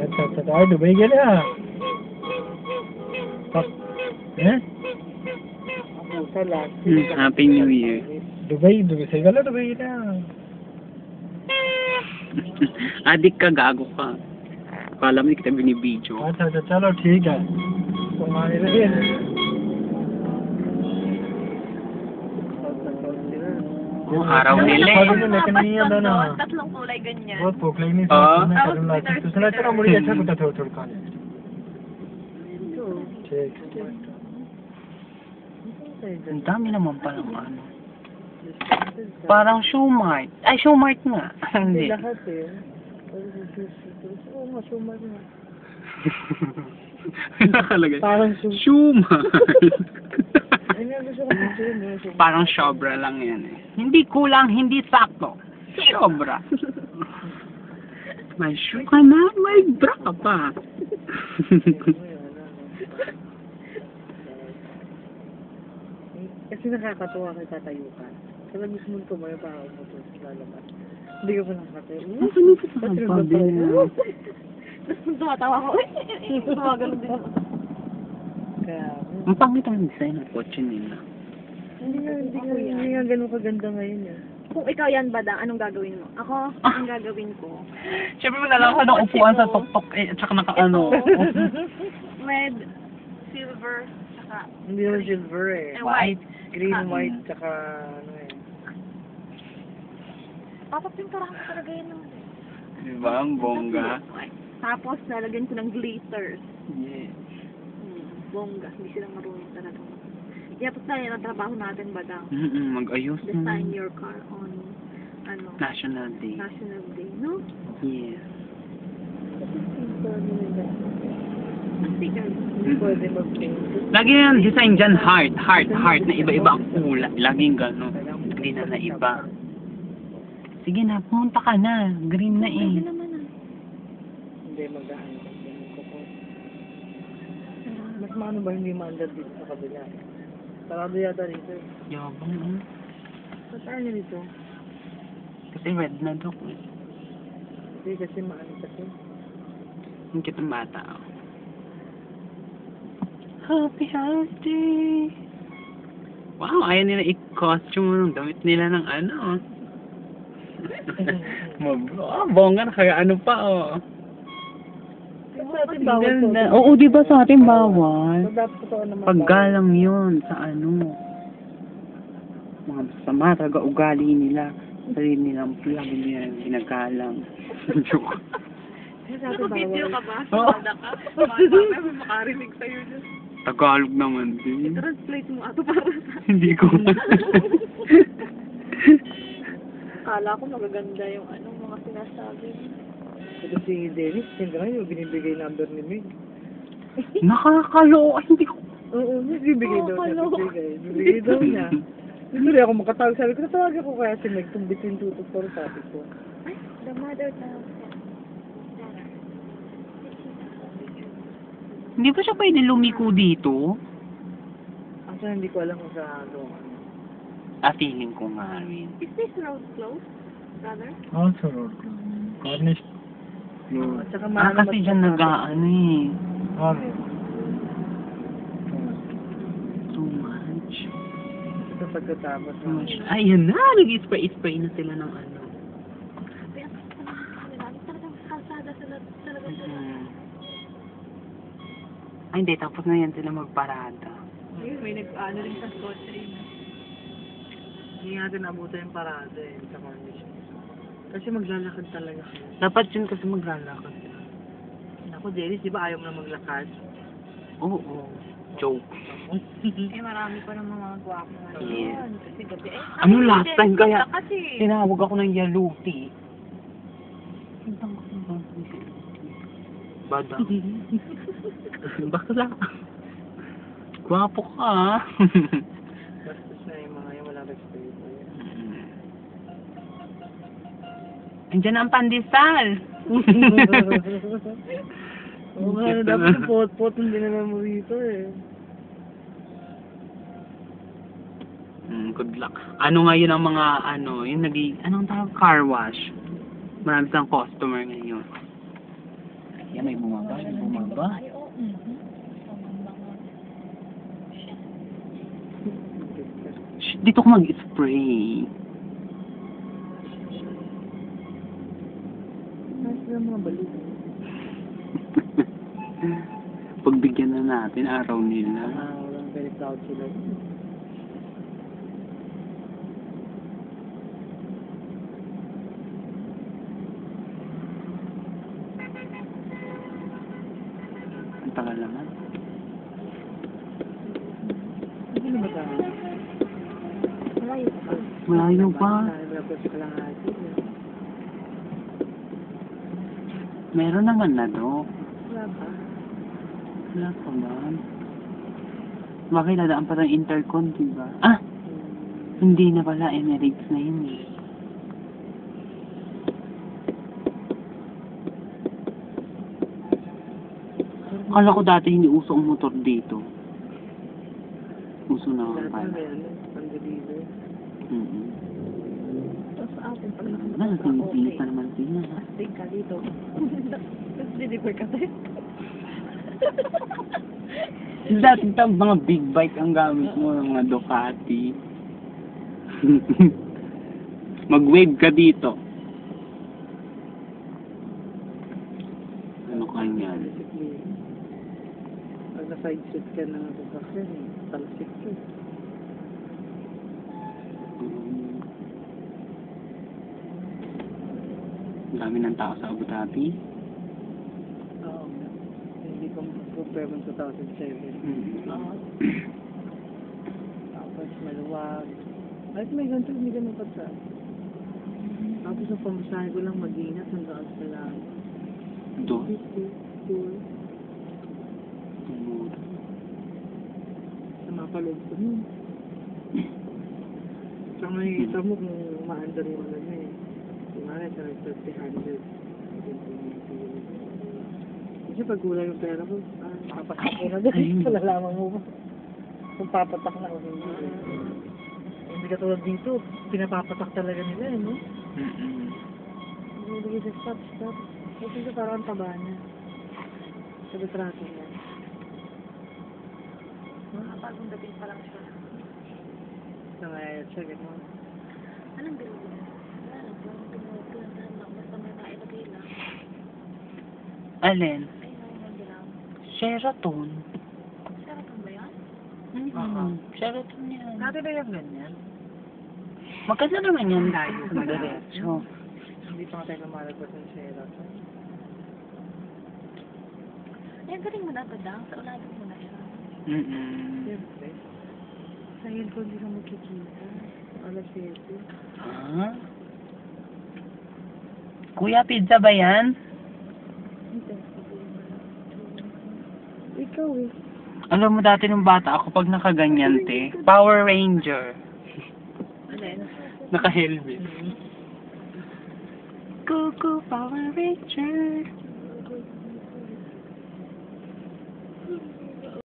अच्छा अच्छा तो आज दुबई गेले हा Happy New Year. Dubai Dubai सही गल दुबई गेले हा Adik ka, gago ka. Kala mo hindi kita binibidyo. अच्छा अच्छा चलो ठीक है Oh, araw nila eh. लेकिन नहीं आता ना Tatlong kulay ganyan. बहुत भूख लगी नहीं हाँ। करूँ ला तो सुना तेरा मुड़ी अच्छा कुत्ता थोड़ा थोड़ा खाने ठीक Ang dami naman palang ano. Parang Shumart. Ay, Shumart nga. Hindi. lahat eh oo nga sumar nga Nakalagay. parang Shumart. ay nga gusto ko sumar Parang sobra lang yan eh. Hindi kulang, hindi sakto. Sobra. May shoe ka na, may bra ka pa. kasi nakakatuwa kay tatayo ka kaya mismo tumayo pa ako mo lalabas hindi ka pa nakakatayo Tapos tumatawa ko. Tumagano din ako. kaya Ang pangit ang design ng kotse nila. hindi nga ganun kaganda ngayon eh Kung ikaw yan, Badang, anong gagawin mo? Ako, ang gagawin ko. Siyempre malalaman ka ng upuan sa tok-tok eh, at saka naka-ano. Red, silver, saka hindi naman silver eh white. green, white, tsaka ano eh Papapinturahan ko talaga yan ng Diba? Ang bongga. Tapos, nalagyan ko ng glitters. Yeah. Bongga. Hindi sila marunong talaga. Tapos na yan ang trabaho natin, Badang. Mag-ayos Design naman. your car on, ano, National Day. National Day, no? Yeah. Mastigal. hindi pwede mag-paint Lagi na yung design dyan, heart, na iba-iba ang kulay. Laging gano'n. Hindi na iba. Sige na, pumunta ka na. Green na eh. Pwede naman ah. hindi magaan mas maano ba hindi maandar dito sa kabila sarado yata dito eh Yabang eh. saan niya dito? Kasi red na dok eh. hindi kasi maano kasi Ang kitang bata ako. Happy birthday! Wow, ayaw nila i-costume ng damit nila ng ano. Bongga na kaya ano pa oh. Dapat bawal to. Oo, di ba sa atin bawal? So, dapat totoo naman Paggalang yun sa ano. Mga masama talaga ugali nila. Sarili nilang lagi nila ginagalang. Joke. Naka-video ka ba? Oo. Bada ka? Mamaya may makarinig sa'yo dyan. Tagalog naman din. I-translate mo ato para sa... Hindi ko. Kala ko magaganda yung ano, mga sinasabi. Ito si Dennis, hindi nga yung binibigay number ni Meg. Nakakalo. Ay, hindi ko. Oo, bibigay daw niya. Nakakaloka. Bibigay daw niya. Hindi rin ako makatawag. Sabi ko, natawag ako kaya si Meg, itong between 2 to 4, sabi ko. Ay, the mother now. Hindi ba siya pwede lumiko dito? Actually, hindi ko alam kung sa ano. Feeling ko nga rin. Is this road closed, brother? Also road Cornish. No. At saka Kasi dyan nag-ano eh. Too much. Ito pagkatapos. Too much. Ay, yan na. Nag-spray na sila ng ano. Talagang kalsada talaga sila. Ay, hindi. Tapos na yan sila magparada. May nag-ano rin sa kotse rin. Hindi natin abutan yung parada eh, sa Cornish. Kasi maglalakad talaga. Dapat yun kasi maglalakad. Ako, Dennis, di ba ayaw mo na maglakad? Oo. Joke. Eh, marami pa ng mga gwapo nga. Yeah. Kasi gabi. Ano last time kaya? Kasi. Tinawag ako ng Yaluti. Bada. Bakla. Gwapo ka ah. Bastos na yung mga yung wala respeto. Andiyan ang pandesal. Oo nga, dapat yung pot-pot hindi naman mo rito eh. Good luck. Ano ngayon ang mga ano, yung anong tawag, car wash. Marami siyang customer ngayon. Yan, may bumaba. May bumaba. Ay, oo. Shh, dito ko mag-spray. Nasa lang mga balik. Pagbigyan na natin araw nila. Walang very proud sila. Ang tagal naman. Hindi na matama. Malayo pa. Malayo pa. Meron naman na do. Wala pa. Wala pa man. Bakit dadaan pa ng intercon, diba? Ah! Hindi na pala, Emirates na yun eh. Akala ko dati hindi uso ang motor dito. Uso na nga Lahat pala. na yan. Pang-deliver. Tapos sa atin, pag Nakikinig pa naman sila. astig ka dito. Tapos deliver ka tayo. Dati mga big bike ang gamit mo, mga Ducati. Mag-wave ka dito. Ano kanya? Pag na-side seat ka na sasakyan, talasik ka. Ang dami ng tao sa Abu Dhabi. Oo. Hindi pa compare mo 2007. Tapos maluwag. Kahit may ganito, hindi ganun pa sa. Tapos ang pamasahe ko lang mag-ingat hanggang sa lang. Doon. Cool. Sa mapaloob ko nun. Saka makikita mo kung umaandar yung ano niya eh. Kumari sa 300. Kasi pag kulang yung pera ko, papatak ko na din. Malalaman mo ba? Kung papatak na o hindi. Hindi katulad dito, pinapapatak talaga nila eh, no? Hindi sa stop. Kasi ito parang ang taba niya. Sa litrato niya. Bagong dating pa lang siya. Nangayayat siya, gano'n. Anong bilog niya? Wala lang. Parang pinagplantahan lang. Basta may nailagay lang. Alin? Ay, yung bilang. Sheraton. Sheraton ba yan? Sheraton yan. Dati na yung ganyan. Maganda naman yan. Layo. Madiretso. Hindi pa nga tayo lumalagpas ng Sheraton. Eh, galing mo na ba daw? Sa uladong mo na siya. Siyempre. Sa ko hindi ka magkikita. Alas 7. Ha? Kuya, pizza ba yan? Ikaw eh. Alam mo dati nung bata ako pag nakaganyan te, Power Ranger. Naka-helmet. Cuckoo Power Ranger.